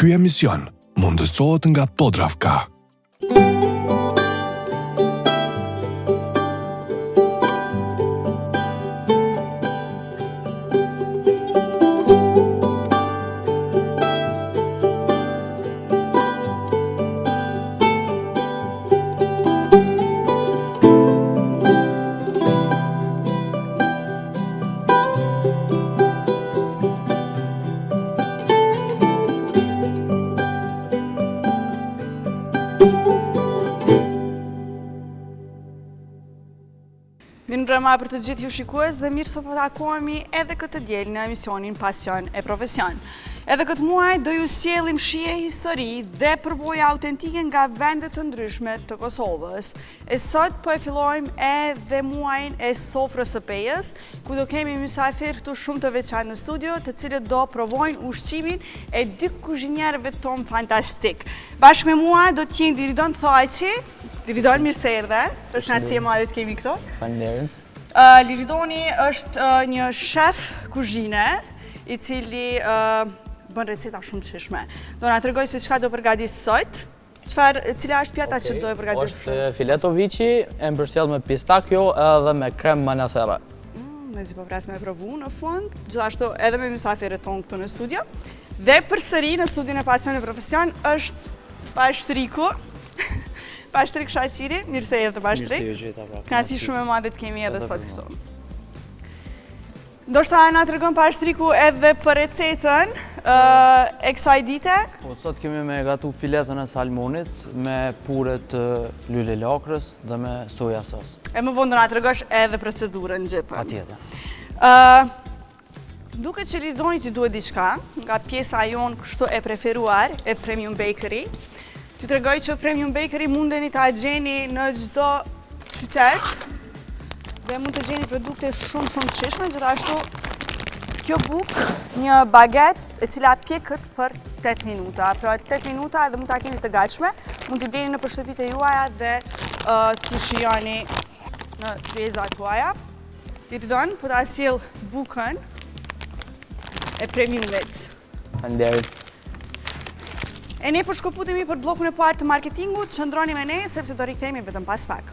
Ky emision mundësohet nga Podravka. Mirë mbrëma për të gjithë ju shikues dhe mirë se po takohemi edhe këtë diel në emisionin Pasion e Profesion. Edhe këtë muaj do ju sjellim shije histori dhe përvoja autentike nga vendet të ndryshme të Kosovës. E sot po e fillojmë edhe muajin e sofrës së pejës, ku do kemi mysafir këtu shumë të veçantë në studio, të cilët do provojnë ushqimin e dy kuzhinierëve tonë fantastik. Bashkë me mua do të jenë Liridon Thaqi. Liridon, mirë se erdhe, përshëndetje e madhe të kemi këto. Faleminderit. Liridoni është një shef kuzhine, i cili bën receta shumë të shishme. Do na tregoj se çka do përgatis sot. Cila është pjata që do e përgatis sot? Është fileto viçi, e mbështjell me pistakjo edhe me krem manasera. Mezi po pres me provu në fund, gjithashtu edhe me mysafirët tonë këtu në studio. Dhe përsëri në studion e Pasion e Profesion është Pashtriku. Pashtrik Shaqiri, mirë se erdhe Pashtrik. Mirë se ju gjeta pra. Kënaqësi shumë e madhe të kemi edhe sot këtu. Ndoshta na tregon Pashtriku edhe për recetën e kësaj dite. Po sot kemi me gatu filetën e salmonit me pure të lule lakrës dhe me soja sos. E më vonë do na tregosh edhe procedurën gjithë. Patjetër. Duket që Liridoni ti duhet diçka nga pjesa jonë kështu e preferuar e Premium Bakery. Ti tregoj që Premium Bakery mundeni ta gjeni në çdo qytet dhe mund të gjeni produkte shumë të shishme, gjithashtu kjo bukë një baget e cila pjekët për 8 minuta. Pra 8 minuta dhe mund ta keni të gatshme, mund t'i bleni në shtëpitë e juaja dhe t'i shijoni në trezat tuaja. Liridon, po ta sjell bukën e Premiumit. Faleminderit. E ne përshkëputemi për bllokun e parë të marketingut, qëndroni me ne sepse do rikthehemi vetëm pas pak.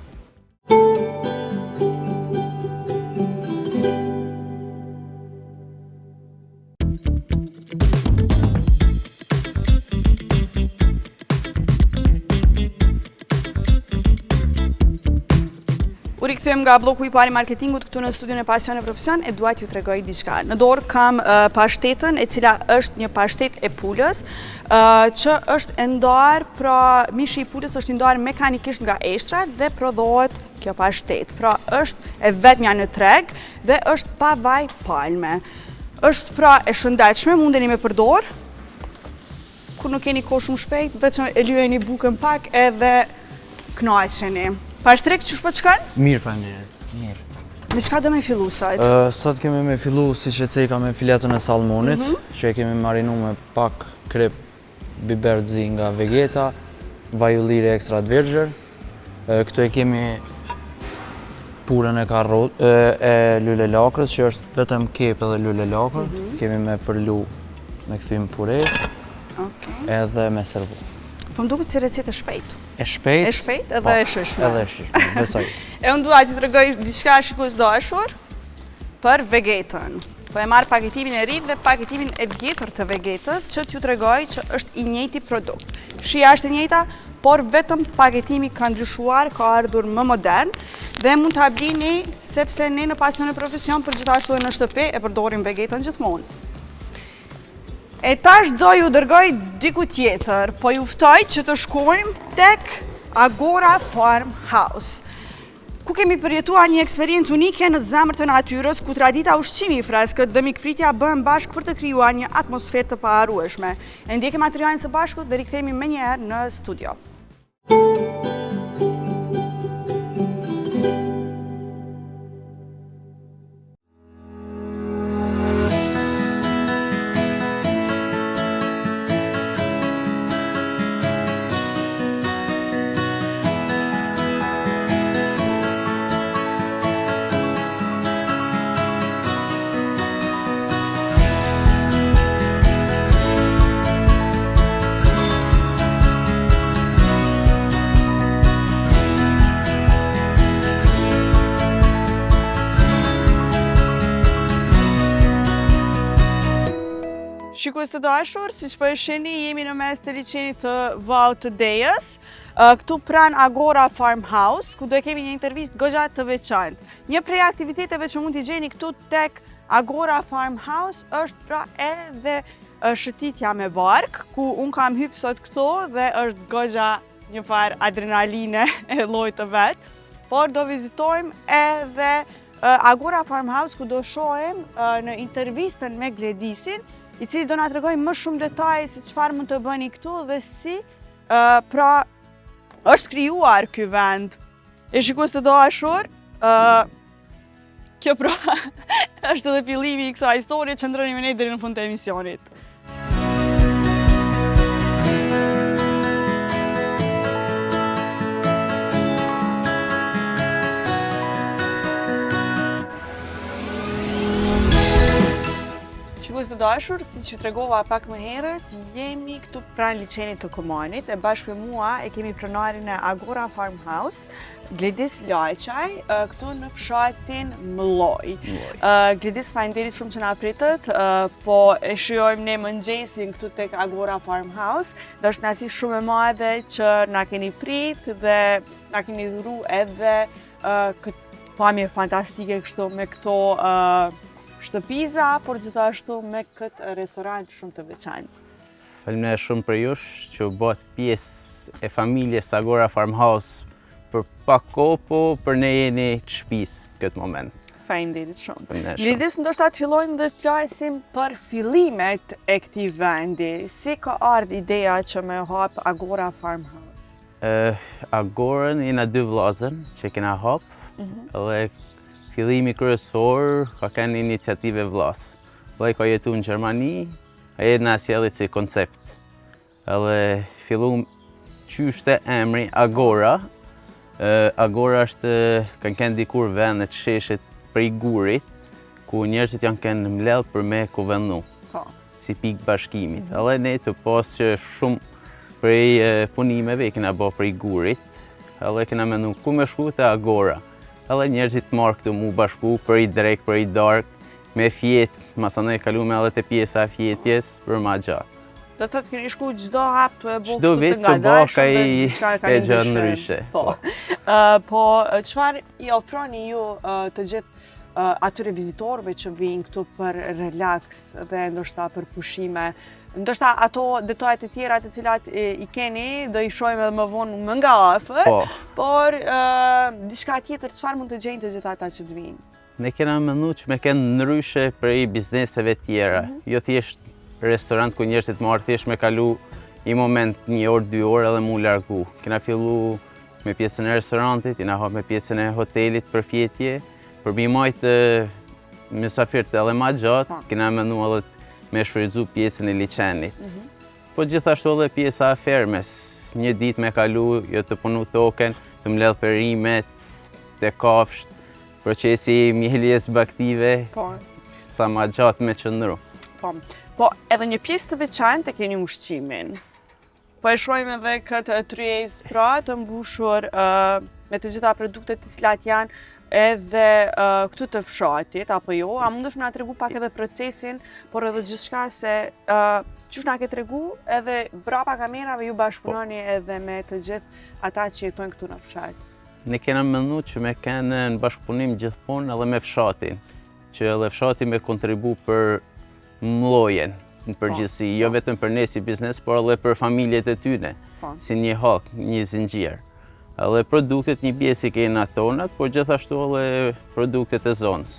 U rikthyem nga bloku i parë i marketingut këtu në studion e Pasion e Profesion e dua t'ju tregoj diçka. Në dorë kam pashtetën, e cila është një pashtet e pulës, që është e ndarë, pra mishi i pulës është i ndarë mekanikisht nga eshtra dhe prodhohet kjo pashtet. Pra është e vetmja në treg dhe është pa vaj palme. Është pra e shëndetshme, mundeni me përdor. Kur nuk keni kohë shumë shpejt, vetëm e lyeni bukën pak edhe kënaqeni. Pashtrik, ç'është po të shkon? Mirë, faleminderit. Mirë. Me çka do me fillu sot? Sot kemi me fillu siç e ceka me filetën e salmonit, që e kemi marinu me pak krep biber të zi nga Vegeta, vaj ulliri ekstra të vergjër. Këtu e kemi purën e lule lakrës, që është vetëm kep edhe lule lakrë. Kemi me fërlu me kthym pure, edhe me servu. Po më duket si recetë shpejt. E shpejt? E shpejt edhe e shishme. Edhe e shishme, besoj. E unë dua t'ju tregoj diçka shikues dashur për Vegetën. Po e marr paketimin e ri dhe paketimin e vjetër të Vegetës, që t'ju tregoj që është i njëjti produkt. Shija është e njëjta, por vetëm paketimi ka ndryshuar, ka ardhur më modern dhe mund ta blini sepse ne në Pasion e Profesion për gjithashtu në shtëpi e përdorim Vegetën gjithmonë. E tash do ju dërgoj diku tjetër, po ju ftoj që të shkojmë tek Agora Farmhouse, ku kemi përjetuar një eksperiencë unike në zemër të natyrës, ku tradita ushqimi i freskët dhe mikpritja bëhen bashkë për të krijuar një atmosferë të paharrueshme. E ndjekim materialin së bashku dhe rikthehemi menjëherë në studio. Shikues të dashur, siç po e shihni, jemi në mes të liçenit të Vallë të Dejës, këtu pranë Agora Farmhouse, ku do kemi një intervistë goxha të veçantë. Një prej aktiviteteve që mund t'i gjeni këtu tek Agora Farmhouse është pra edhe shëtitja me bark, ku unë kam hypë sot këtu dhe është goxha një farë adrenaline e llojit të vet, por do vizitojmë edhe Agora Farmhouse, ku do shohim në intervistën me Gledisin, i cili do na tregojë më shumë detaje se çfarë mund të bëni këtu dhe si pra është krijuar ky vend. E shikues të dashur, kjo pra është edhe fillimi i kësaj historie, qëndroni me ne deri në fund të emisionit. Shikues të dashur, siç ju tregova pak më herët, jemi këtu pranë liçenit të Komanit, e bashkë me mua e kemi pronarin e Agora Farmhouse, Gledis Lajçaj, këtu në fshatin Mlloj. Gledis, faleminderit shumë që na pritët, po e shijojmë ne mëngjesin këtu tek Agora Farmhouse, dhe është kënaqësi shumë e madhe që na keni prit dhe na keni dhuru edhe këtë pamje fantastike kështu me këto shtëpiza, por gjithashtu me këtë restorant shumë të veçantë. Faleminderit shumë për jush që u bët pjesë e familjes Agora Farmhouse për pak kohë, po për ne jeni të shtëpisë këtë moment. Faleminderit shumë. Faleminderit shumë. Lidis, ndoshta të fillojmë dhe të flasim për fillimet e këtij vendi. Si ka ardhur ideja që me hap Agora Farmhouse? Agorën jena dy vllazën që kena hap, edhe fillimi kryesor ka qenë iniciative vllas. Vllai ka jetu në Gjermani, ai na sjelli si koncept. Edhe fillum qyshte emri Agora. Agora është kanë qenë dikur vende të sheshit prej gurit, ku njerëzit janë qenë mbledh për me kuvendu, si pikë bashkimit. Edhe ne të pas që shumë prej punimeve i kena bë prej gurit, edhe kena mendu ku me shku te Agora. Edhe njerëzit marrë këtu mu bashku për i drek, për i dark, me fjet, masanoj kalume edhe të pjesa e fjetjes për ma gjatë. Do të thotë keni shku çdo hap të e bëu Çdo vit të bëka i gjë ndryshe. Po, çfarë i ofroni ju të gjithë atyre vizitorëve që vijnë këtu për relax dhe ndoshta për pushime? Ndoshta ato detajet e tjera të cilat i keni, do i shohim edhe më vonë më nga afër, por diçka tjetër, çfarë mund të gjejnë të gjithë ata që të vinë? Ne kena mendu që me kenë ndryshe prej bizneseve tjera, jo thjesht restorant ku njerëzit marrë thjesht me kalu i moment 1 orë, 2 orë edhe mu largu. Kena fillu me pjesën e restorantit, kena hap me pjesën e hotelit për fjetje, për mi majtë mysafirët edhe ma gjatë, kena mendu edhe me shfrytzu pjesën e liçenit. Po gjithashtu edhe pjesa e fermes, një ditë me kalu, jo të punu token, të mbledh perimet, të kafsht, procesi mjeljes baktive, sa ma gjatë me qëndru. Po, edhe një pjesë të veçantë e keni ushqimin. Po e shohim edhe këtë tryezë pra të mbushur me të gjitha produktet të cilat janë edhe këtu të fshatit, apo jo? A mundesh na tregu pak edhe procesin, por edhe gjithçka se qysh na ke tregu edhe brapa kamerave ju bashkëpunoni edhe me të gjithë ata që jetojnë këtu në fshat? Ne kena mendu që me kenë në bashkëpunim gjithmonë edhe me fshatin, që edhe fshati me kontribu për Mllojen në përgjithësi, jo vetëm për ne si biznes, por edhe për familjet e tyne, si një hak, një zinxhir. Edhe produktet një pjesë i kena tonat, por gjithashtu edhe produktet e zonës.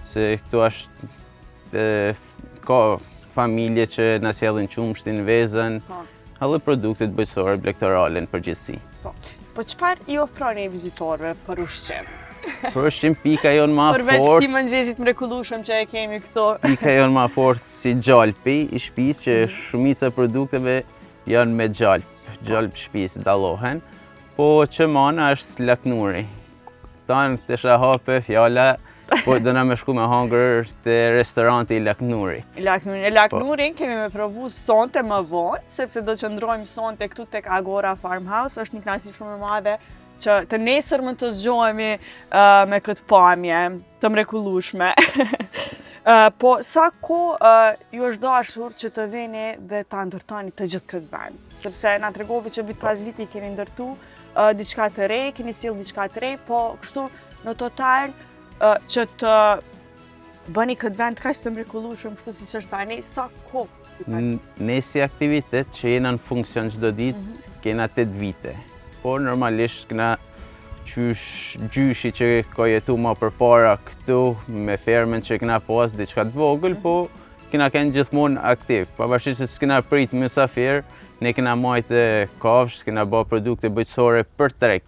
Se këtu është ka familje që na sjellin qumshtin, vezën, edhe produktet bujqësore, blegtorale në përgjithësi. Po çfarë i ofroni vizitorëve për ushqim? Për ushqim pika jonë ma fort. Përveç këtij mëngjesit mrekullueshëm që e kemi këtu. Pika jonë ma fort si gjalpi i shtëpisë, që shumica e produkteve janë me gjalp shtëpisë dallohen, po që mana është laknuri. Tanë të shahape fjala, po do na me shku me hangër te restoranti i laknurit. Laknurin kemi me provu sonte më vonë, sepse do qëndrojmë sonte këtu tek Agora Farmhouse, është një kënaqësi shumë e madhe që të nesër mund të zgjohemi me këtë pamje të mrekullueshme. Po, sa kohë ju është dashur që të veni dhe ta ndërtoni të gjithë këtë vend? Sepse na tregove që vit pas viti keni ndërtu diçka të re, keni sjell diçka të re, po kështu në total që të bëni këtë vend kaq të mrekullueshëm kështu siç është tani, sa kohë? Ne si aktivitet që jena në funksion çdo ditë, kena 8 vite. Po normalisht kena gjyshi që ka jetu ma përpara këtu me fermen që kena pas diçka të vogël, po kena qenë gjithmonë aktiv. Pavarësisht se s'kena prit mysafir, ne kena majtë kafsh, kena bë produkte bëjqësore për treg.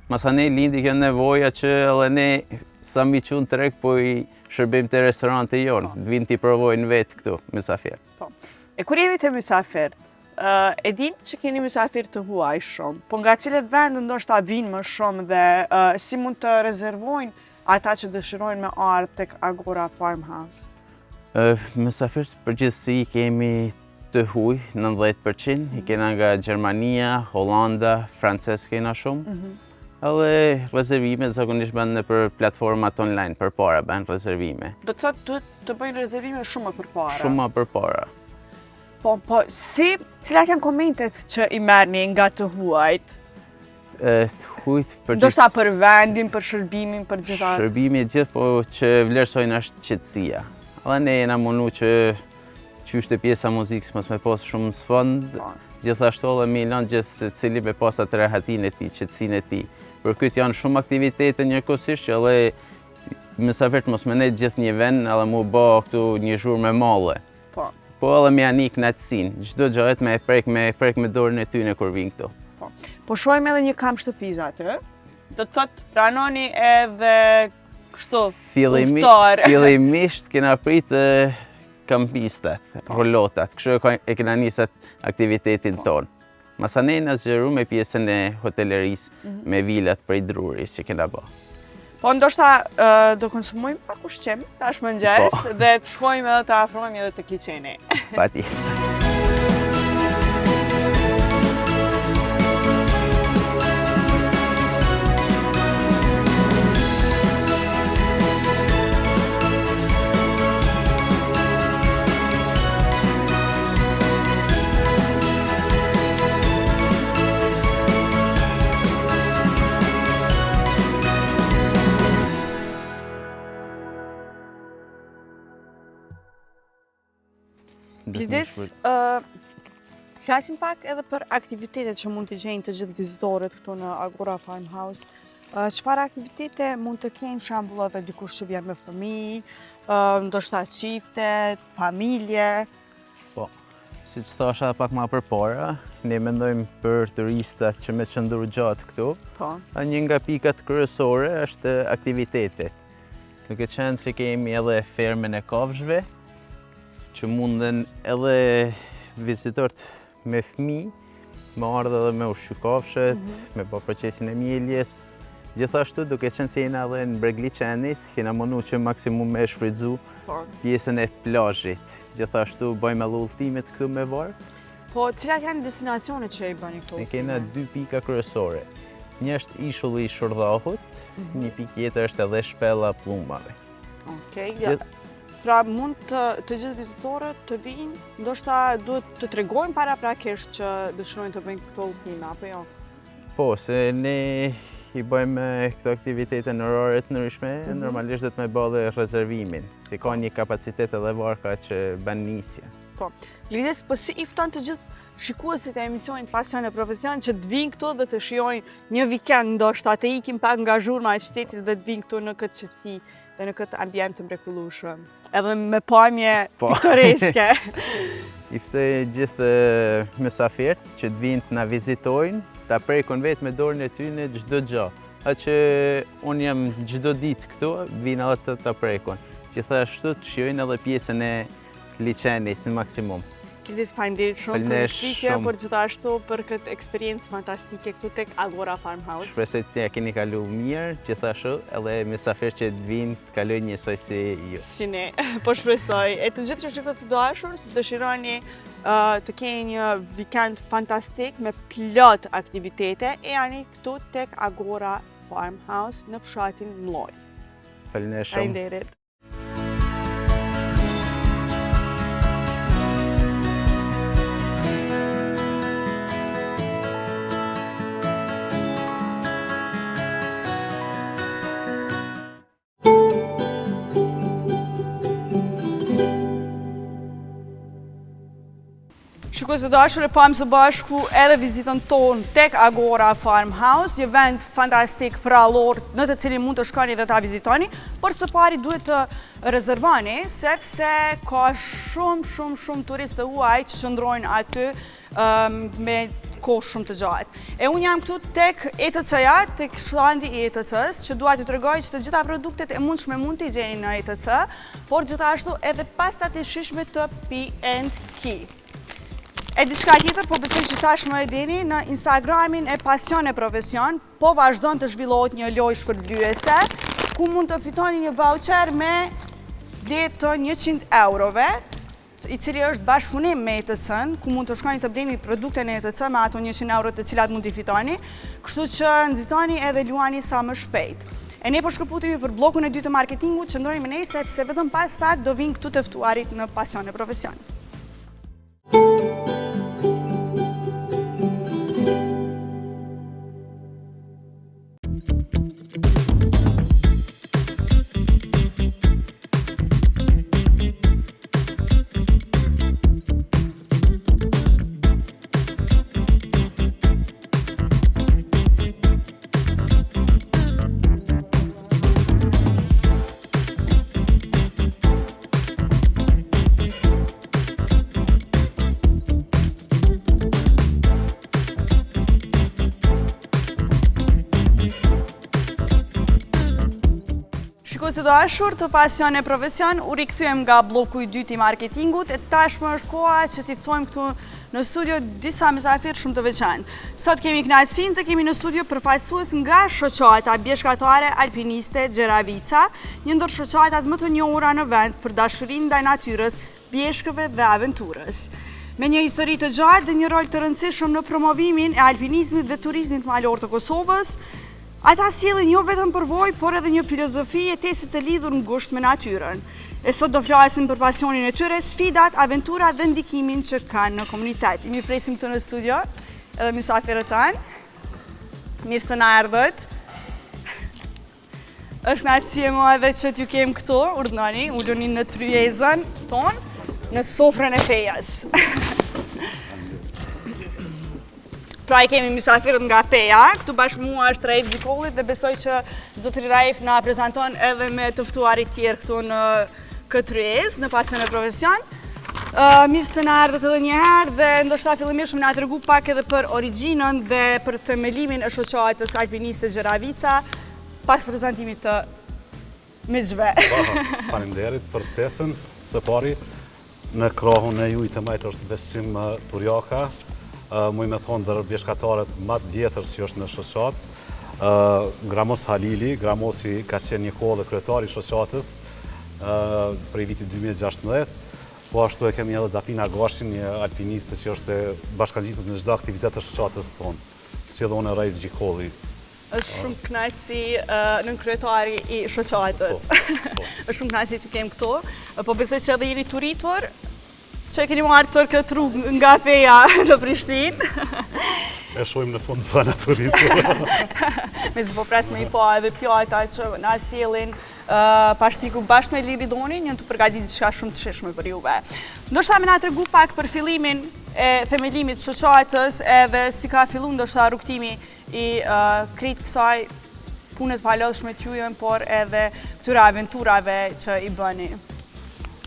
Masane lindi kjo nevoja që edhe ne sa mi qunë treg, po i shërbim të restorante jonë, të vinë t'i provojnë vetë këtu, mysafir. E kur jemi të mysafirt, e din që keni mysafir të huaj shumë, po nga cilët vend ndoshta vinë më shumë dhe si mund të rezervojnë ata që dëshirojnë me ardhë tek Agora Farmhouse? Mysafirët përgjithësi kemi të huj, 90%, i kena nga Gjermania, Hollanda, Frances kena shumë, edhe rezervime zakonisht bënë për platformat online, për para bënë rezervime. Do të thotë të bëjnë rezervime shumë më përpara? Shumë më përpara. Po, cilat janë komentet që i merrni nga të huajt? Hujt për Do shta për vendin, për shërbimin, për gjitha? Shërbimi gjithë, po që vlerësojnë është qetësia. Edhe ne jena mundu që qyshte pjesa muzikës mos me pas shumë në sfond, gjithashtu edhe me ilan gjithë se cili me pas atë rehatin e ti, qetësin e ti. Për këtë janë shumë aktivitete njëkohësisht që edhe mysafirët mos me nejtë gjithë një vend edhe mu bë këtu një zhurmë me malle. Po edhe me janik në atësin, çdo gjahet me prek me dorën e tyne kur vinë këtu. Po shojmë edhe një kam shtëpiza atë, do të thotë pranoni edhe kështu uftar. Fillimisht kena pritë kampistat, rolotat, kështu e kena nisat aktivitetin tonë. Masane në zgjeru me pjesën e hotelerisë, me vilat prej druris që kena bë. Po ndoshta do konsumojmë pak ushqim tash mëngjes dhe të shkojmë edhe të afrohemi edhe te kiçeni. Patjetër. Lidis, flasim pak edhe për aktivitetet që mund të gjejnë të gjithë vizitorët këtu në Agora Farmhouse. Çfarë aktivitete mund të kenë shembull edhe dikush që vjen me fëmijë, ndoshta çiftet, familje? Po, siç thosha pak më përpara, ne mendojmë për turistat që me qëndru gjatë këtu. Po. Një nga pikat kryesore është aktivitetet. Duke qenë se kemi edhe fermen e kafshëve, që munden edhe vizitorët me fëmijë, me ardhe edhe me ushqy kafshët, me bë procesin e mjeljes. Gjithashtu, duke qenë se jena edhe në Bregli Qenit, kena mundu që maksimum me shfrytzu pjesën e plazhit. Gjithashtu, bëjmë edhe udhëtimet këtu me varë. Po, cilat janë destinacionet që i bëni këtu? Ne kena 2 pika kryesore. Një është ishulli i Shordhahut, një pikë tjetër është edhe shpella Plumbave. Okej. Pra mund të gjithë vizitorët të vinë, ndoshta duhet të tregojnë paraprakisht që dëshirojnë të bëjnë këto udhëtime, apo jo? Po, se ne i bëjmë këto aktivitete në orare të ndryshme, normalisht do të me bë dhe rezervimin, si ka një kapacitet edhe varka që bën nisje. Po. Lidis, po si i fton të gjithë shikuesit e emisionit Pasion e Profesion që të vinë këtu dhe të shijojnë një vikend ndoshta, të ikin pak nga zhurma e qytetit dhe të vinë këtu në këtë qetësi dhe në këtë ambient të mrekullueshëm, edhe me pamje piktoreske. I ftoj gjithë mysafirët që të vinë të na vizitojnë, ta prekon vetë me dorën e tyne çdo gjë. Atë që unë jam çdo ditë këtu, vinë edhe ta prekon. Gjithashtu të shijojnë edhe pjesën e liçenit në maksimum. Lidis, faleminderit shumë për pikje, por gjithashtu për këtë eksperiencë fantastike këtu tek Agora Farmhouse. Shpresoj të keni kalu mirë, gjithashtu edhe mysafirë që të vinë të kalojnë njësoj si ju. Si ne, po shpresoj. E të gjithë që shikues të dashur, si dëshironi të keni një vikend fantastik me plot aktivitete, e jani këtu tek Agora Farmhouse në fshatin Mlloj. Faleminderit shumë. Faleminderit. Shikoj së dashur, e pam së bashku edhe vizitën tonë tek Agora Farmhouse, një vend fantastik prallor në të cilin mund të shkoni dhe ta vizitoni, por së pari duhet të rezervoni, sepse ka shumë turistë të huaj që qëndrojnë aty me kohë shumë të gjatë. E unë jam këtu tek ETC-ja, tek shtandi i ETC-s, që dua t'ju tregoj që të gjitha produktet e mundshme mund t'i gjeni në ETC, por gjithashtu edhe pastat e shishme të P&K. E diçka tjetër, po besoj që tashmë e dini, në Instagramin e Pasion e Profesion, po vazhdon të zhvillohet një lojë shpërblyese, ku mund të fitoni një voucher me vlerë të 100 eurove, i cili është bashkëpunim me ETC-n, ku mund të shkoni të bleni produkte në ETC me ato 100 euro të cilat mund t'i fitoni, kështu që nxitoni edhe luani sa më shpejt. E ne po shkëputemi për blokun e 2 të marketingut, qëndroni me ne sepse vetëm pas pak do vinë këtu të ftuarit në Pasion e Profesion. Shikues të dashur të Pasion e Profesion, u rikthyem nga bloku i 2 i marketingut e tashmë është koha që t'i ftojmë këtu në studio disa mysafirë shumë të veçantë. Sot kemi kënaqësinë të kemi në studio përfaqësues nga shoqata bjeshkatare alpiniste Gjeravica, një ndër shoqatat më të njohura në vend për dashurinë ndaj natyrës, bjeshkëve dhe aventurës. Me një histori të gjatë dhe një rol të rëndësishëm në promovimin e alpinizmit dhe turizmit malor të Kosovës, ata sjellin jo vetëm përvojë, por edhe një filozofi jetese të lidhur ngushtë me natyrën. E sot do flasim për pasionin e tyre, sfidat, aventurat dhe ndikimin që kanë në komunitet. I mirëpresim këtu në studio, edhe mysafirët tanë. Mirë se na erdhët. Është kënaqësi e madhe që t'ju kem këtu, urdhënoni, uluni në tryezën tonë, në sofrën e fejas. Pra i kemi mysafirët nga Peja, këtu bashkë mua është Raif Zikollit dhe besoj që zotri Raif na prezanton edhe me të ftuarit tjerë këtu në këtë tryezë, në Pasion e Profesion. Mirë se na erdhët edhe një herë dhe ndoshta fillimisht më na tregu pak edhe për origjinën dhe për themelimin e shoqatës alpiniste Gjeravica pas prezantimit të miqve. Faleminderit për ftesën. Së pari, në krahun e ju i të majtë është Besim Turjaka, muj me thonë dërë bjeshkatarët më të vjetër që është në shoqat, Gramos Halili, Gramosi ka qenë një kohë dhe kryetari shoqatës prej vitit 2016, po ashtu e kemi edhe Dafina Gashin, një alpiniste që është bashkangjitur në çdo aktivitet të shoqatës tonë, si edhe unë Raif Zikolli. Është shumë kënaqësi në kryetari i shoqatës. Është shumë kënaqësi të kem këtu, po besoj që edhe jeni turitur, që e keni marrë tërë këtë rrugë nga Peja në Prishtinë. E shohim në fund zona turitur. Me zë po pres me i pa edhe pjata që na sjellin pashtriku bashkë me Liridonin, një të përgatitur diçka shumë të shishme për juve. Ndoshta më na tregu pak për fillimin e themelimit të shoqatës edhe si ka filluar ndoshta rrugtimi i krejt kësaj pune të palodhshme t'juaj, por edhe këtyre aventurave që i bëni.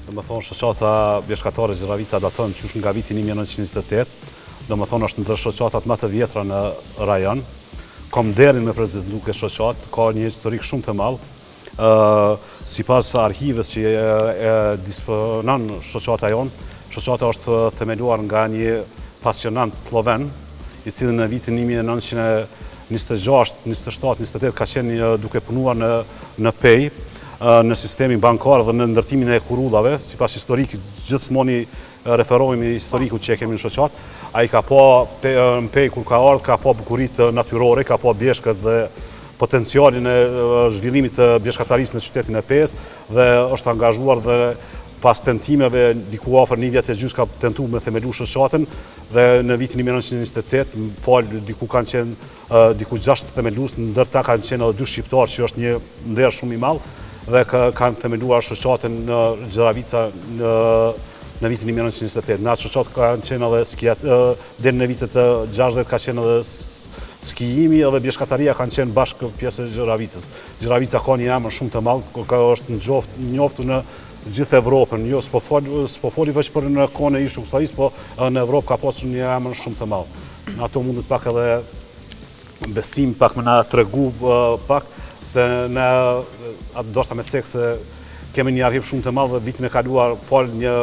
Do më thonë, shoqata bjeshkatare Gjeravica daton qysh nga viti 1928, do më thonë është ndër shoqatat më të vjetra në rajon. Kom derin me prezentu këtë shoqat, ka një historik shumë të madh. Sipas arkives që e disponon shoqata jonë, shoqata është themeluar nga një pasionant sloven, i cili në vitin 1926, 27, 28 ka qenë duke punuar në Pej, në sistemin bankar dhe në ndërtimin e kurullave, sipas historikit gjithmonë referohemi historikut që e kemi në shoqat. Ai ka pa në Pej kur ka ardhur, ka pa bukuritë natyrore, ka pa bjeshkët dhe potencialin e zhvillimit të bjeshkatarisë në qytetin e Pejës dhe është angazhuar dhe pas tentimeve diku afër një vjet e gjysmë ka tentuar me themelu shoqatën dhe në vitin 1928 diku kanë qenë diku 6 themelues, ndër ta kanë qenë edhe 2 shqiptar që është një nder shumë i madh dhe kanë themeluar shoqatën në Gjeravica në vitin 1928. Në atë shoqat kanë qenë edhe deri në vitet të 60 ka qenë edhe skijimi edhe bjeshkataria kanë qenë bashkë pjesë e Gjiravicës. Gjiravica ka një emër shumë të madh, është njoftur në gjithë Evropën, jo s'po foli veç për në kohën e ish Jugosllavisë, po në Evropë ka pasur një emër shumë të madh. Në ato mundet pak edhe besim pak më na tregu pak se ne ndoshta me cek se kemi një arkiv shumë të madh. Vitin e kaluar fal një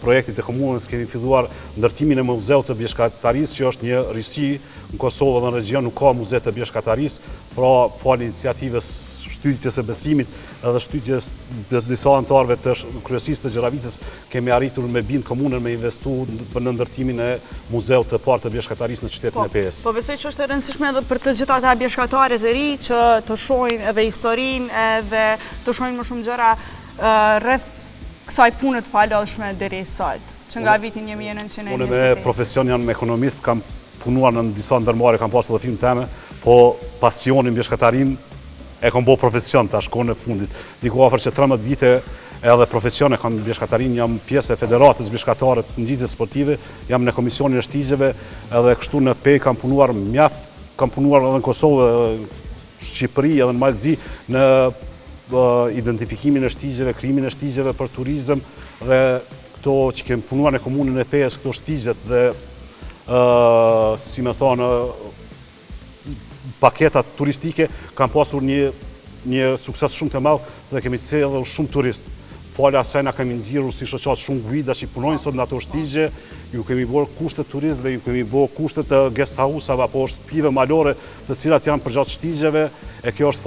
projektit e komunës kemi filluar ndërtimin e muzeut të bjeshkatarisë, që është një risi në Kosovë dhe në region nuk ka muze të bjeshkatarisë, pra fal iniciativës shtytjes e besimit edhe shtytjes të disa anëtarëve të kryesisë të Gjiravicës kemi arritur me bind komunën me investu në ndërtimin e muzeut të parë të bjeshkatarisë në qytetin e Pejës. Po besoj që është e rëndësishme edhe për të gjitha ata bjeshkatarët e ri që të shohin edhe historinë edhe të shohin më shumë gjëra rreth kësaj pune të palodhshme deri sot, që nga vitin 1928. Unë me profesion jam ekonomist, kam punuar në disa ndërmarrje, kam pasur edhe film teme, po pasionin bjeshkatarin e kam bërë profesion tash kohën e fundit. Diku afër që 13 vite edhe profesion e kam bjeshkatarin, jam pjesë e Federatës Bjeshkatare të Ngjitjes Sportive, jam në komisionin e shtigjeve, edhe kështu në Pej kam punuar mjaft, kam punuar edhe në Kosovë, Shqipëri edhe në Malzi në identifikimin e shtigjeve, krijimin e shtigjeve për turizëm dhe këto që kemi punuar në komunën e Pejës, këto shtigjet dhe si me thonë paketat turistike kanë pasur një sukses shumë të madh dhe kemi thellë shumë turist. Falë asaj na kemi nxjerrur si shoqat shumë guida që punojnë sot në ato shtigje, ju kemi bërë kushtet turistëve, ju kemi bërë kushtet të guest house-ave apo shtëpive malore, të cilat janë përgjatë shtigjeve, e kjo është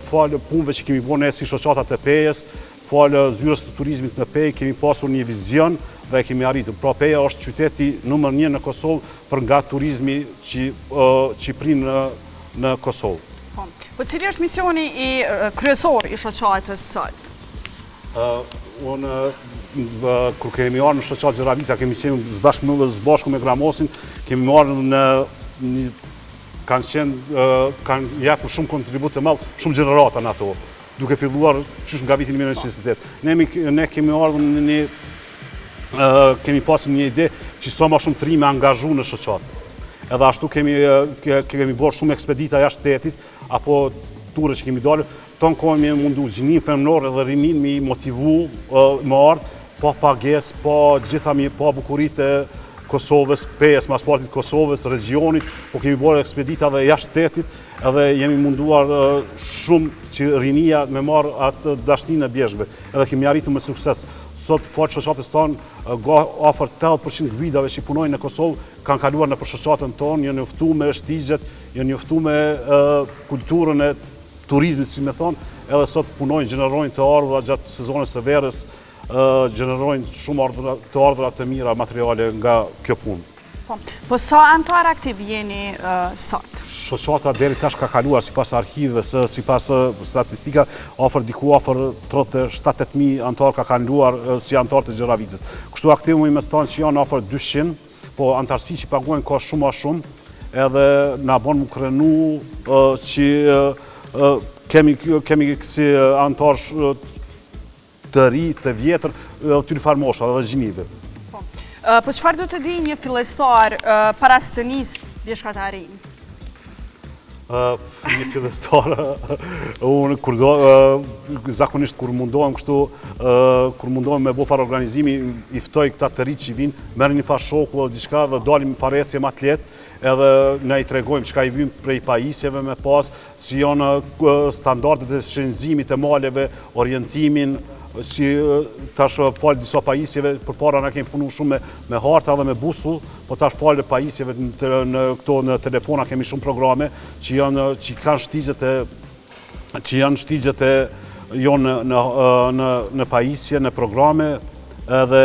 falë punëve që kemi bërë ne si shoqatat e Pejës, falë zyrës të turizmit në Pejë, kemi pasur një vizion dhe kemi arritur. Pra Peja është qyteti numër 1 në Kosovë për nga turizmi që prinë në Kosovë. Po cili është misioni kryesor i shoqatës sot? Unë, kur kemi marrë në shoqatë Gjiravica, kemi qenë zbashku me Gramosin, kemi marrë kanë japur shumë kontribut të madh, shumë gjenerata në ato, duke filluar qysh nga vitin 1928. Ne kemi ardhur kemi pasur një ide që sa më shumë të rinj me angazhu në shoqatë. Edhe ashtu kemi bërë shumë ekspedita jashtë shtetit, apo ture që kemi dalë, tonë kohë me mundu gjinin femnor edhe rinin me motivu më ardhë, pa pagesë, pa gjitha pa bukurit e Kosovës, Pejës, pasportit Kosovës, regionit, po kemi bërë ekspedita dhe jashtë shtetit, edhe jemi munduar shumë që rinia me marë atë dashnin e bjeshkëve, edhe kemi arritur me sukses. Sot faqë shoqatës tonë, afër 80% guidave që punojnë në Kosovë kanë kaluar në për shoqatën tonë, janë njoftu me shtigjet, janë njoftu me kulturën e turizmit, si me thonë, edhe sot punojnë, gjenerojnë të ardhura gjatë sezonit së verës, gjenerojnë shumë të ardhura të mira materiale nga kjo punë. Po sa antar aktiv jeni sot? Shoqata deri tash ka kaluar sipas arkiveve, sipas statistika, afër 37-8.000 antar ka kaluar si antar të Gjiravicës. Kështu aktiv me të thonë që janë afër 200, po antarësi që paguajnë ka shumë a shumë, edhe na bën më krenu që kemi si antar të ri, të vjetër, të farmosha dhe gjinive. Po çfarë do të di një fillestar para se të nisë bjeshkatarinë? Një fillestar, unë zakonisht kur mundohem kështu, kur mundohem me bo farë organizimi, i ftoj këta të rritë që vinë, merë një farë shoku dhe diçka dhe dalim farecje ma të letë, edhe ne i tregojmë që ka i vymë prej pajisjeve me pas, si janë standardet e shenzimit e maleve, orientimin, si tash falë disa pajisjeve, për para ne kemi punu shumë me harta dhe me busull, po tash falë pajisjeve në telefona kemi shumë programe që kanë shtigjet e jonë në pajisje, në programe, edhe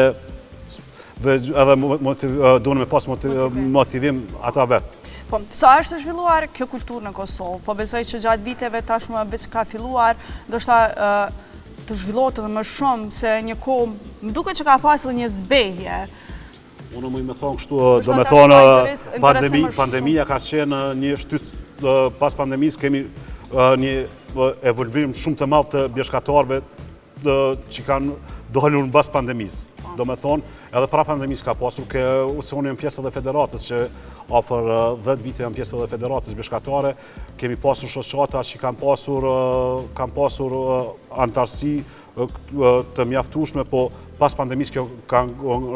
duhen me pas motivim ata vetë. Po, sa është të zhvilluar kjo kulturë në Kosovë? Po besoj që gjatë viteve tashmë veç ka filluar, ndoshta të zhvillohet edhe më shumë se një kohë, më duket që ka pasur një zbehje. Unë më me thonë kështu, do me thonë pandemia ka qenë një shtytë, pas pandemisë kemi një evolvim shumë të madh të bjeshkatarëve që kanë dalur mbas pandemisë. Do me thonë, edhe para pandemisë ka pasur, se unë jam pjesë edhe federatës që afër 10 vite jam pjesë edhe federatës beshkatare, kemi pasur shoqata që kam pasur antarësi të mjaftueshme, po pas pandemisë kjo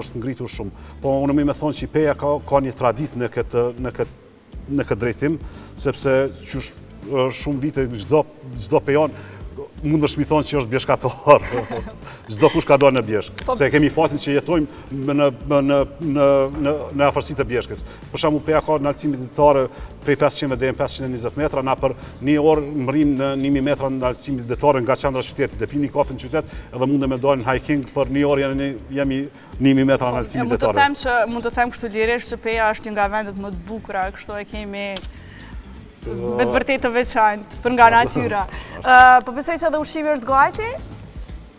është ngritur shumë. Po unë më thonë që IPEA ka një traditë në këtë drejtim, sepse shumë vite çdo pejon mund është mi thonë që është bjeshkator, çdo kush ka dorë në bjeshk, se kemi fatin që jetojmë në afërsitë të bjeshkës. Për shembull, PEA ka në altësime ditare prej 500 deri në 520 metra, na për një orë mrim në 1000 metra në altësime ditare nga qendra e qytetit, dhe pini kafe në qytet, edhe mundem me dalë në hiking për një orë jemi 1000 metra në altësime ditare. Mund të them kështu lirisht që PEA është një nga vendet më të bukura, kështu e kemi me të vërtetë të veçantë, për nga natyra. Po besoj që edhe ushqimi është gati,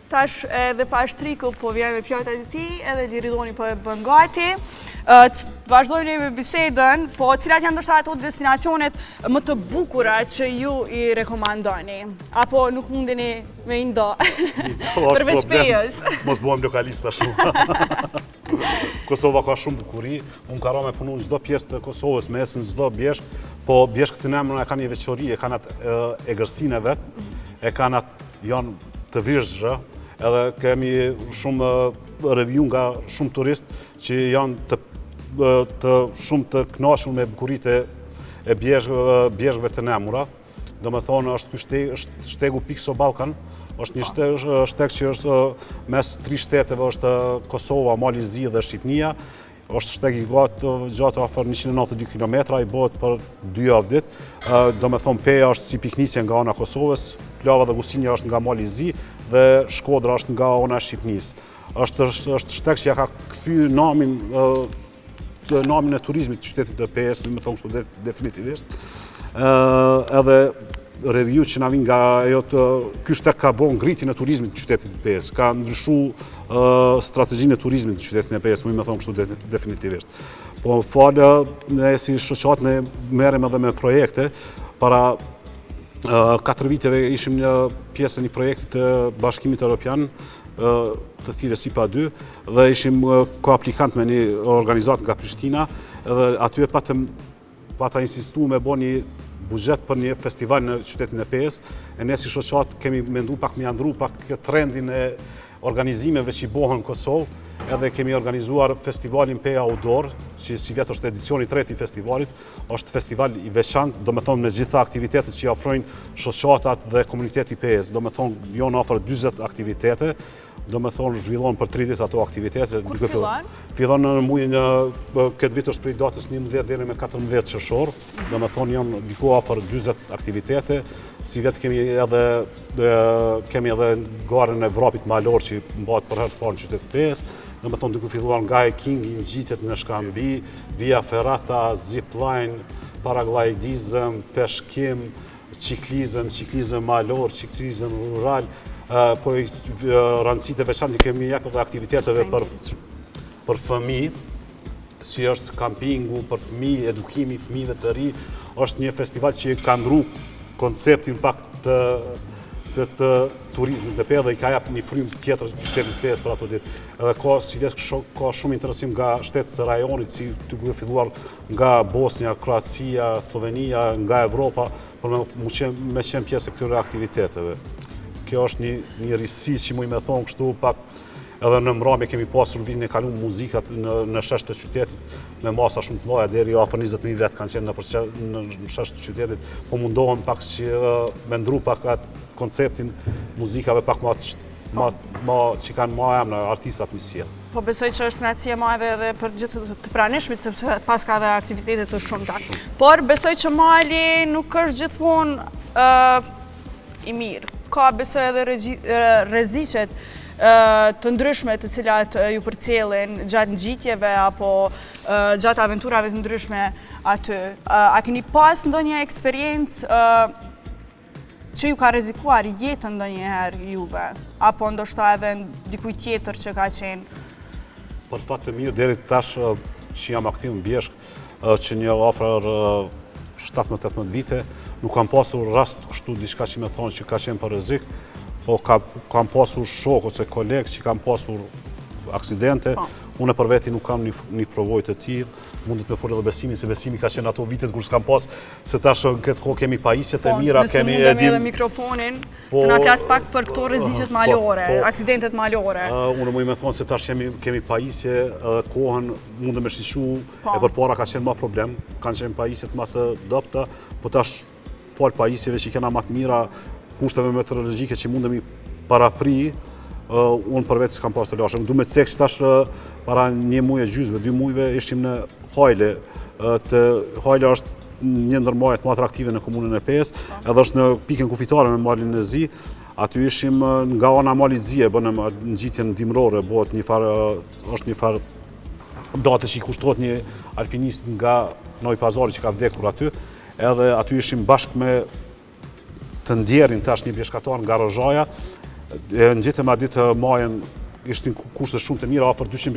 tash edhe pashtriku po vjen me pjatat e tij, edhe liridoni po e bën gati. Vazhdojmë me bisedën, po cilat janë ndoshta ato destinacionet më të bukura që ju i rekomandoni? Apo nuk mundeni me i ndo? Përveç PEA-s. Mos bëhem lokalista shumë. Kosova ka shumë bukuri, unë ka me punu në çdo pjesë të Kosovës, mesën çdo bjeshk, po bjeshkët e nemrën e kanë një veçori, e kanë atë egërsinë e vetë, e kanë atë janë të virgjë, edhe kemi shumë review nga shumë turistë që janë shumë të kënaqur me bukuritë e bjeshkëve të nemura. Do me thonë, është shtegu Pixo Balkan, është një shteg që është mes 3 shteteve, është Kosova, Mali Zi dhe Shqipnia. Është shteg i gjatë afër 192 km, i bëhet për 2 javë ditë. Do me thonë, PEA është si piknisje nga ana Kosovës, Plava dhe Gusinja është nga Mali Zi dhe Shkodra është nga ana Shqipnisë. Është shteg që ja ka kthy namin e turizmit të qytetit të PEA-s, me thonë kështu definitivisht. Edhe review që na vin nga ky shteg ka bën ngritjen e turizmit të qytetit të PEA-s, ka ndryshuar strategjinë e turizmit të qytetit të PEA-s, më thon kështu definitivisht. Po falë, ne si shoqat ne merrem edhe me projekte. Para 4 viteve ishim një pjesë e një projekti të Bashkimit Evropian, të thirrjes IPA 2, dhe ishim koaplikant me një organizatë nga Prishtina, edhe aty pata insistu me bë një buxhet për një festival në qytetin e PEA-s, e ne si shoqat kemi mendu pak me andru pak trendin e organizimeve që i bëhen në Kosovë, edhe kemi organizuar festivalin PEA Outdoor, që si vjet është edicioni 3 i festivalit, është festival i veçantë, do me thonë me gjitha aktivitetet që i ofrojnë shoqatat dhe komuniteti PEA-s, do me thonë janë afër 40 aktivitete, do me thonë zhvillon për 30 ato aktivitete. Kur fillon? Fillon në muajin, këtë vit është prej datës 11 deri me 14 qershor, do me thonë janë diku afër 40 aktivitete, si vetë kemi edhe garën e vrapit malor që mbahet për herë të parë në qytet PEA-s, do me thonë duke filluar nga hikingi, ngjitjet në Shkambi, via ferrata, zipline, paraglidizëm, peshkim, ciklizëm malor, ciklizëm rural, po rëndësitë e veçantë kemi jep edhe aktiviteteve për fëmijë, si është kampingu për fëmijë, edukimi fëmijëve të ri, është një festival që ka ndru konceptin pak të turizmit në PEA dhe i ka jap një frymë tjetër qytetit PEA-s për ato ditë. Edhe ka shumë interesim nga shtetet e rajonit, si të filluar nga Bosnia, Kroacia, Slovenia, nga Evropa, për me qenë pjesë e këtyre aktiviteteve. Kjo është një risi që mu i me thonë kështu pak, edhe në mbrëmje kemi pasur vitin e kaluar muzikat në shesh të qytetit me masa shumë të mëdha, deri afër 20.000 vetë kanë qenë në shesh të qytetit, po mundohen pak që me ndru pak atë konceptin muzikave pak që kanë ma emra artistat më sjell. Po besoj që është kënaqësi e madhe edhe për gjithë të pranishmit, sepse pas ka edhe aktivitete të shumta. Por besoj që Mali nuk është gjithmonë i mirë. Ka besoj edhe rreziqet të ndryshme të cilat ju përcjellin gjatë ngjitjeve apo gjatë aventurave të ndryshme aty. A keni pas ndonjë eksperiencë që ju ka rrezikuar jetën ndonjëherë juve, apo ndoshta edhe dikujt tjetër që ka qenë? Për fat të mirë, deri tash që jam aktiv në bjeshk, që një afër 17-18 vite, nuk kam pasur rast kështu diçka që me thonë që ka qenë për rrezik, po kam pasur shok ose kolegë që kam pasur aksidente. Unë për veti nuk kam një provojë të tillë, mundet me folë edhe besimin, se besimi ka qenë ato vitet kur s'kam pas, se tash në këtë kohë kemi pajisjet e mira, kemi Nëse mundemi edhe mikrofonin, të na flas pak për këto rreziqet malore, aksidentet malore. Unë muj me thonë se tash kemi pajisje, kohën mundem me shiqu, e përpara ka qenë ma problem, kanë qenë pajisjet ma të dopta, po tash fal pajisjeve që kena ma të mira, kushteve meteorologjike që mundemi parapri, unë për vetë s'kam pas të lashëm. Du me të cekë që tash para një muaj e gjysmë, 2 mujve ishim në Hajle. Hajle është një ndër majet më atraktive në komunën e Pesë, edhe është në pikën kufitare me malin e Zi. Aty ishim nga ana malit Zi, bënëm në gjitjen dimrore, është një farë date që i kushtohet një alpinist nga Novi Pazari që ka vdekur aty, edhe aty ishim bashkë me të ndjerin tash një bjeshkatar nga Rozhaja. Ngjitëm atë ditë majën, ishtin kushte shumë të mira, afër 200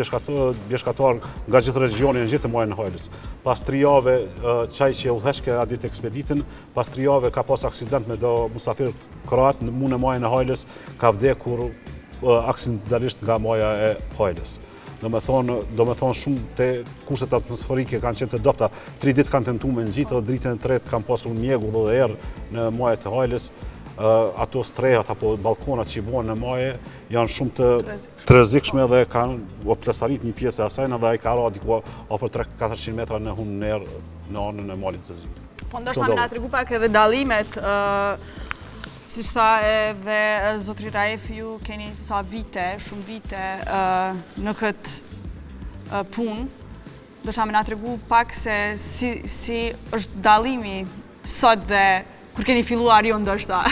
bjeshkatar nga gjithë regioni ngjitëm majën në Hajlës. Pas 3 javë çaj që udhëshke atë ditë ekspeditën, pas 3 javë ka pas aksident me do musafir kroat në munë majën e Hajlës, ka vdekur aksidentalisht nga maja e Hajlës. Do me thonë shumë të kushtet atmosferike kanë qenë të dopta. 3 ditë kanë tentuar me ngjitë dhe dritën e tretë kanë pasur mjegull dhe erë në majet e Hajlës. Ato strehat apo balkonat që i bojnë në maje janë shumë të rrezikshme dhe kanë plesarit një pjesë e asajna dhe ai ka ra diku afër 300-400 metra në hunë nerë në anën e malit të Zit. Po ndoshta më na tregu pak edhe dallimet, si tha edhe zotri Raef, ju keni sa vite, shumë vite në këtë punë. Ndoshta më na tregu pak se si është dallimi sot dhe kur keni filluar ju ndoshta?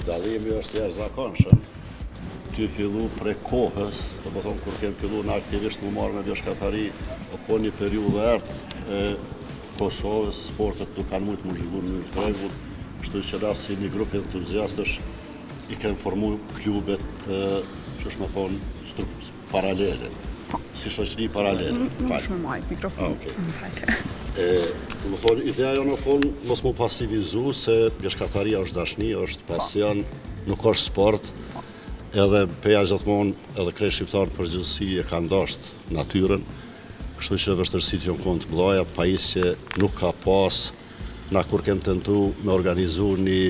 Dallimi është jashtëzakonshëm. Ty fillu prej kohës, do të thonë kur kemi filluar në aktivisht më marrë me bjeshkatari, po një periudhë ertë e Kosovës, sportet nuk kanë mujtë më zhvilluar në të rregull, kështu që na si një grup entuziastësh i kemi formuar klubet, ç'është më thonë, paralele. Si shoqëri paralele. Nuk është me majt mikrofon. Më thonë, ideja jo në konë mos mu pasivizu se bjeshkataria është dashni, është pasion, nuk është sport, edhe peja gjithmonë edhe krejt shqiptarë përgjithësi e kanë dashtë natyren, kështu që vështërësit janë konë të mëdhaja, pajisje nuk ka pas, na kur kem tentu me organizu një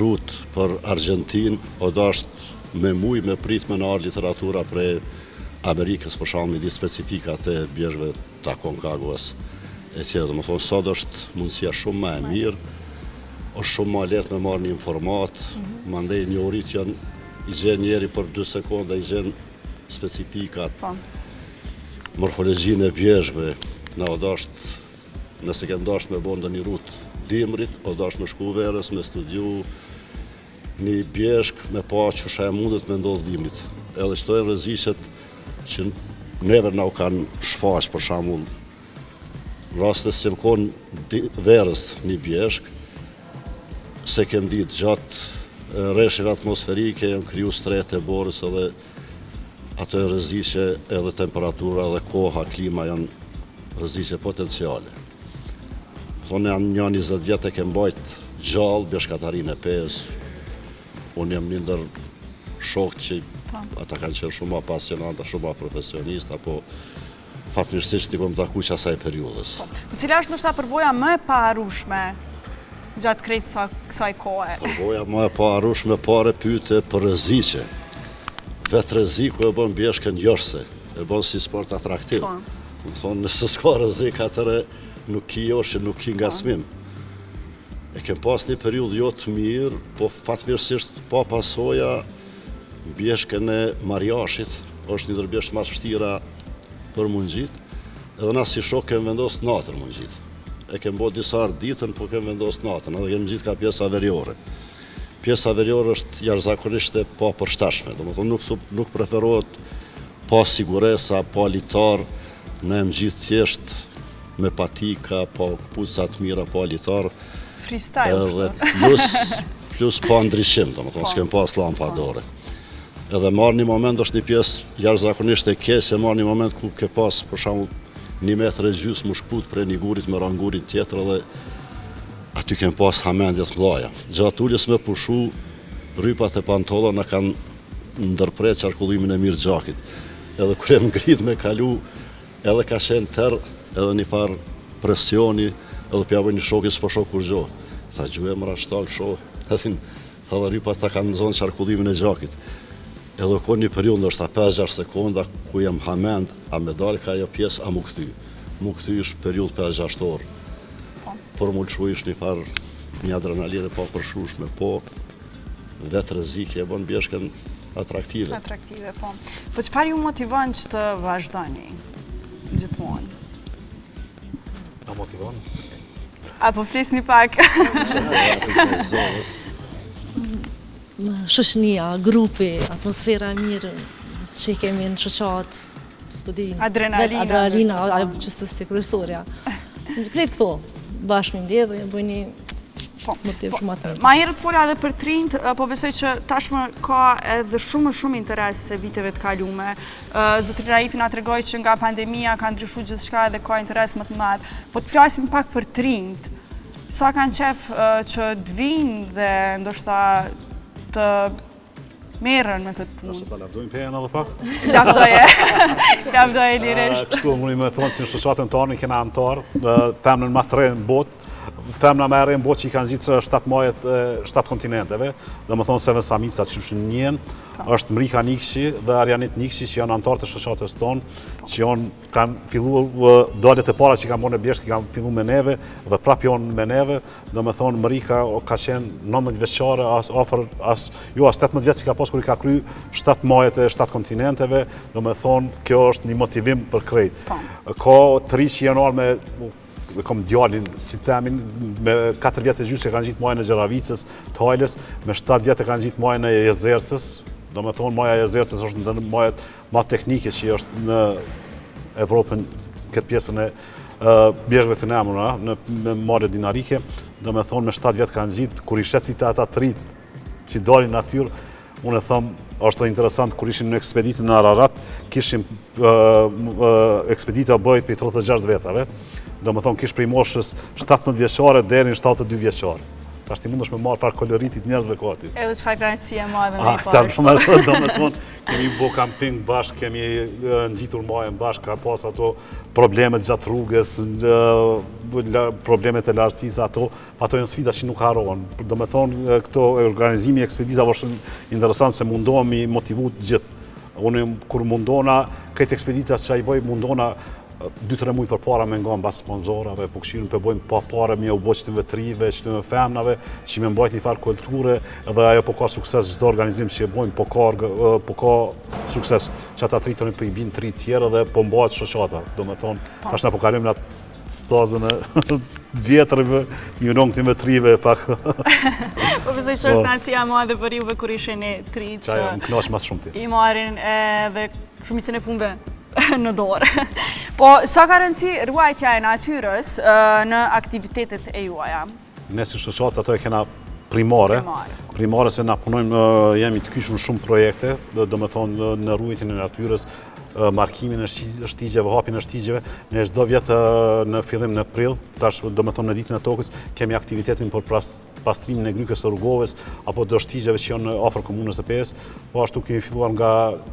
rut për Argentinë, o dashtë me muj, me prit me në ardë literatura prej Amerikës, për shkak me di specifikat e bjeshkëve të Akonkaguas e tjera. Më thonë, sot është mundësia shumë më e mirë, është shumë më lehtë me marrë një informat, mandej njohurit janë i gjenë njeri për 2 sekonda, i gjenë specifikat, morfologjinë e bjeshkëve, na odasht, nëse kem dasht me bëndë një rut dimrit, odasht me shku verës, me studiu një bjeshk, me pa që shë e mundet me ndodhë dimrit. Edhe qëto e rreziqet që neve na u kanë shfaq, për shembull, rastet se më konë verës një bjeshk, se kem ditë gjatë rreshjeve atmosferike, janë kriju strehte e borës edhe ato e rreziqe edhe temperatura edhe koha, klima janë rreziqe potenciale. Thonë janë një 20 vjet e kem bajt gjallë bjeshkatarinë e Pesë. Unë jam një ndër shokët që ata kanë qenë shumë apasionanta, shumë profesionista, po fatmirësisht i kom taku që asaj periudhës. Po cila është ndoshta përvoja më e paharrueshme gjatë krejt kësaj kohe? Përvoja më e paharrueshme pare pyete për rreziqe. Vetë rreziku e bën bjeshkën joshse, e bën si sport atraktiv. Më thonë, nëse s'ka rrezik atëre nuk ki joshje, nuk ki ngasmim. E kem pas një periudhë jo të mirë, po fatmirësisht pa pasoja bjeshkën e Mariashit, është një ndër bjeshkët më të vështira për mungjit, edhe na si shok kem vendos natën mungjit. E kem bërë disa herë ditën, po kem vendos natën, edhe kem ngjit ka pjesa veriore. Pjesa veriore është jashtëzakonisht e pa përshtatshme, domethënë nuk preferohet pa siguresa, pa litar, ne ngjit thjesht me patika, pa kpuca të mira, pa litar. Freestyle. Edhe plus pa ndryshim, domethënë s'kem pas lampadore. Edhe marrë një moment, është një pjesë jashtëzakonisht e keqe, marrë një moment ku ke pas, për shembull, 1 metër e gjysmë më shkput prej një gurit me rangurin tjetër edhe aty kem pas hamendje të mëdha. Gjatë uljes me pushu, rrypat e pantolla na kanë ndërpret qarkullimin e mirë gjakit. Edhe kur e ngrit me kalu, edhe ka qenë tërë, edhe një farë presioni, edhe pjabë një shoki s'po shok kur gjo. Tha gjuje më rashtal shok, tha dhe ripa ta kanë nëzonë qarkullimin e gjakit. Edhe ko një periud ndoshta 5-6 sekonda ku jam hamend, a me dalë ka ajo pjesë, a mu këty. Mu këty ish periud 5-6 orë. Por mu lëqu ish një farë një adrenalinë pa përshushme, po vetë rrezike e bën bjeshken atraktive. Atraktive, po. Po çfarë ju motivon që të vazhdoni gjithmonë? Na motivon? Apo flisni pak? Shoqënia, grupi, atmosfera e mirë që i kemi në shoqat, adrenalina, qëstës si kryesorja. Kretë këto, bashkë me mbledhje, bëjnë një motiv shumë atë mirë. Ma herët folja edhe për trinjt, po besoj që tashmë ka edhe shumë interes se viteve të kalume. Zotri Raifi na tregoi që nga pandemia ka ndryshuar gjithçka dhe ka interes më të madh. Po të flasim pak për trinjt. Sa kanë qef që të vinë dhe ndoshta të merren me këtë punë. Ta lavdojmë pejen edhe pak? Lavdoje lirisht. Kështu mundi me thonë që në shoqatën tonë kena antar, femnën më të re në botë, femna më e re në botë që i kanë gjitë 7 majet 7 kontinenteve, dhe më thonë Seven Summits atë që njën, është Mrika Nikshi dhe Arjanit Nikshi që janë antarë të shoqatës tonë, që janë kanë fillu dalet e para që kanë bërë në Bjeshk, kanë fillu me neve dhe prap janë me neve, dhe më thonë Mrika ka qenë 19 vjeçare, as 18 vjetë që ka pas kur i ka kry 7 majet e 7 kontinenteve, dhe më thonë kjo është një motivim për krejt. Ka 3 që janë arë me kom djallin si temin, me 4 vjetë e gjysë që kanë gjitë majën e Gjeravicës, Tajles, me 7 vjetë e kanë gjitë majën e Jezercës, do me thonë maja e Jezercës është në majët ma teknike që është në Evropën, këtë pjesën e bjeshkëve të nemura, në mare dinarike, do me thonë me 7 vjetë kanë gjitë, kur i shetit e ata 3 që dalin natyrë, unë e thëmë, është interesant, kur ishim në ekspeditin në Ararat, kishim ekspedita bëjt për 36 vetave, do më thonë kish prej moshës 17 vjeqare deri në 72 vjeqare. Tash ti mundesh me marrë farë koloritit njerëzve ka aty. Edhe çfarë garancie madhe me i parë. Do më thonë, kemi bo camping bashkë, kemi ngjitur majën bashkë, ka pas ato problemet gjatë rrugës, problemet e lartësisë ato janë sfida që nuk harrohen. Do më thonë, këto organizimi i ekspeditave është interesant se mundohem i motivu të gjithë. Unë kur mundona, këtë ekspeditat që i bëj mundona 2-3 muaj për para me nga në basë sponsorave, po këshirën për bojmë pa para me u bëjtë qëtëve trive, qëtëve femnave, që me mbajt një farë kulture, edhe ajo po ka sukses gjithë organizim që e bojmë, po ka sukses që ata tritën për i binë 3 tjerë dhe po mbajt shoqata. Do me thonë, tash na po kalim në atë stazën e vjetërve, një rongëtime trive pak. Po besoj që është nacia madhe për juve kur ishe një tri që më knaq mas shumë ti. I marrin edhe shumicën e punve në dorë. Po, sa ka rëndësi ruajtja e natyrës në aktivitetet e juaja? Ne si shoqat ato e kena primare se na punojmë, jemi të kyshur shumë projekte, do me thonë në ruajtjen e natyrës, markimin e shtigjeve, hapin e shtigjeve. Ne çdo vit në fillim në prill, tash do me thonë në ditën e tokës, kemi aktivitetin për pastrimin e grykës së rrugovës apo do shtigjeve që janë afër komunës së Pesë, po ashtu kemi filluar nga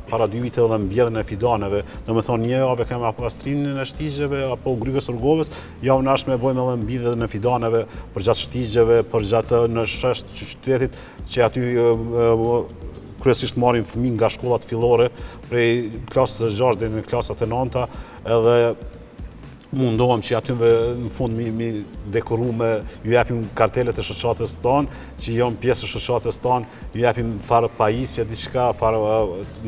para 2 vite edhe mbjelljen e fidaneve. Do me thonë një javë kemi pastrimin e shtigjeve apo grykës së rrugovës, javën e ardhshme bëjmë edhe mbjelljen e fidaneve për gjatë shtigjeve, për gjatë në shesht të qytetit, që aty kryesisht marrin fëmijë nga shkollat fillore, prej klasës së 6 deri në klasat e 9, edhe mundohem që atyve në fund mi dekoru me ju japim kartelet e shoqatës tonë, që janë pjesë e shoqatës tonë, ju japim farë pajisje, diçka, farë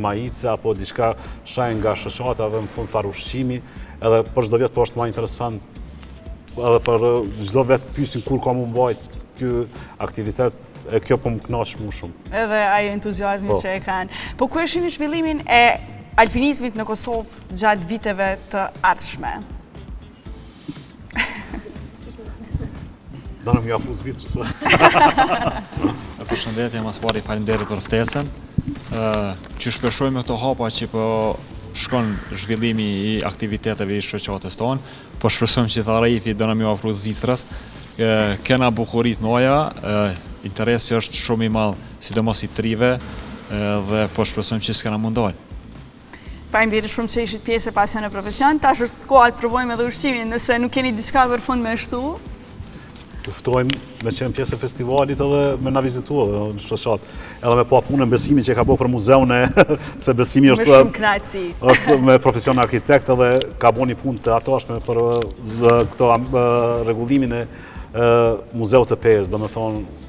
majice, apo diçka shaj nga shoqata dhe në fund farë ushqimi, edhe për çdo vjet po është më interesant, edhe për çdo vjet pyesin kur ka më mbajt ky aktivitet. E kjo po më knaq shumë. Edhe ajo entuziazmi që e kanë. Po ku e shihni zhvillimin e alpinizmit në Kosovë gjatë viteve të ardhshme? Do në më afru Zvitrës. Përshëndetje, mas pari faleminderit për ftesën. Që shpeshojmë këto hapa që po shkon zhvillimi i aktiviteteve i shoqatës tonë, po shpresojmë që Raifi do na më afru Zvitrës. Kena bukurit noja, interesi është shumë i madh, sidomos i trive, dhe po shpresojmë që s'kena mundal. Faleminderit shumë që ishit pjesë e Pasion e Profesion. Tash është koha të provojmë edhe ushqimin, nëse nuk keni diçka për fund me shtu. Të ftojmë me qenë pjesë e festivalit edhe me na vizitu edhe në shoqat. Edhe me pa punën Besimi që ka bërë për muzeun se Besimi Me shumë kënaqësi. është me profesion arkitekt edhe ka bërë një punë të artashme për këto rregullimin e muzeut të Pejës, domethënë.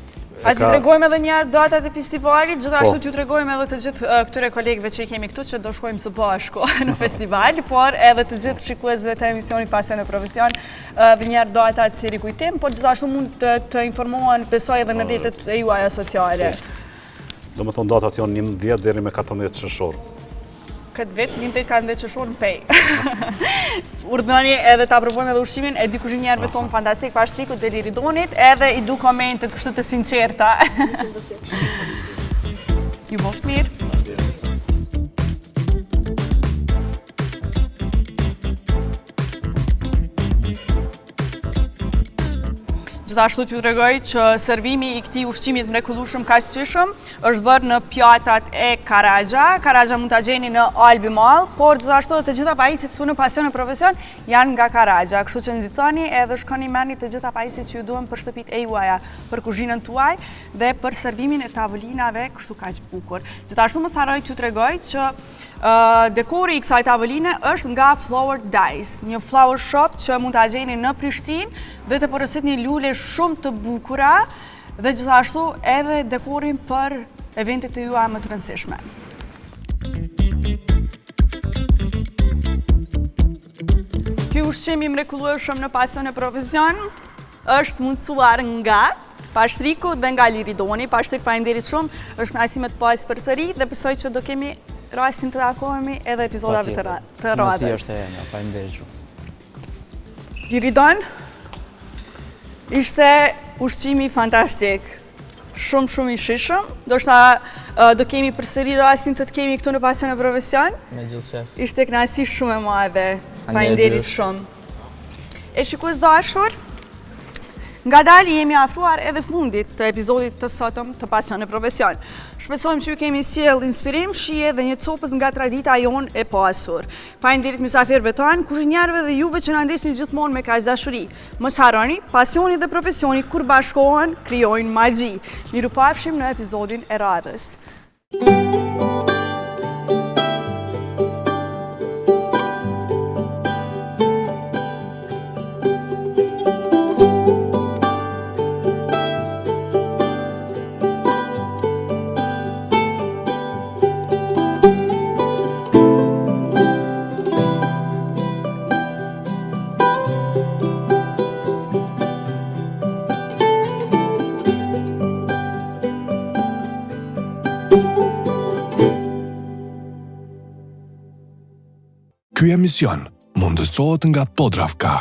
A ti tregojmë edhe njerë datat e festivalit, gjithashtu t'ju tregojmë edhe të gjithë këtyre kolegëve që i kemi këtu që do shkojmë së bashku në festival, por edhe të gjithë shikuesve të emisionit Pasion e Profesion dhe njerë datat si rikujtim, por gjithashtu mund të informohen besoj edhe në rrjetet e juaja sociale. Domethënë datat janë 11 deri me 14 qershor. Këtë vetë, 14 qershor në Pej. Urdhëni edhe ta provojmë edhe ushqimin e dy kuzhinierëve tonë fantastik, Pashtrikut dhe Liridonit, edhe i du komentet kështu të sinqerta. Ju mos mirë. Gjithashtu t'ju tregoj që servimi i këtij ushqimit mrekullueshëm kaq shishëm është bërë në pjatat e Karagja. Karagja mund ta gjeni në Albi Mall, por gjithashtu të gjitha pajisjet këtu në Pasion e Profesion janë nga Karagja. Kështu që nxitoni edhe shkoni merrni të gjitha pajisjet që ju duhen për shtëpitë e juaja, për kuzhinën tuaj dhe për servimin e tavolinave kështu kaq bukur. Gjithashtu mos harroj t'ju tregoj që dekori i kësaj tavoline është nga Flower Dice, një flower shop që mund ta gjeni në Prishtinë dhe të porositni lule shumë të bukura dhe gjithashtu edhe dekorin për eventet e juaja më të rëndësishme. Ky ushqim i mrekullueshëm në Pasion e Profesion është mundsuar nga Pashtriku dhe nga Liridoni. Pashtrik, faleminderit shumë, është kënaqësi me të pas përsëri dhe besoj që do kemi rastin të takohemi edhe epizodave të radhës. Nësi është e ena, faleminderit shumë. Liridon, ishte ushqimi fantastik, shumë i shishëm. Do kemi përsëri rastin të kemi këtu në Pasion e Profesion. Me gjithë shef. Ishte kënaqësi shumë e madhe. Faleminderit shumë. E shikues dashur, ngadalë jemi afruar edhe fundit të episodit të sotëm të Pasion e Profesion. Shpresojmë që ju kemi sjell inspirim, shije dhe një copës nga tradita jonë e pasur. Faleminderit mysafirëve tanë, kuzhinierëve dhe juve që na ndjesni gjithmonë me kaq dashuri. Mos harroni, pasioni dhe profesioni kur bashkohen krijojnë magji. Mirupafshim në episodin e radhës. Ky emision mundësohet nga Podravka.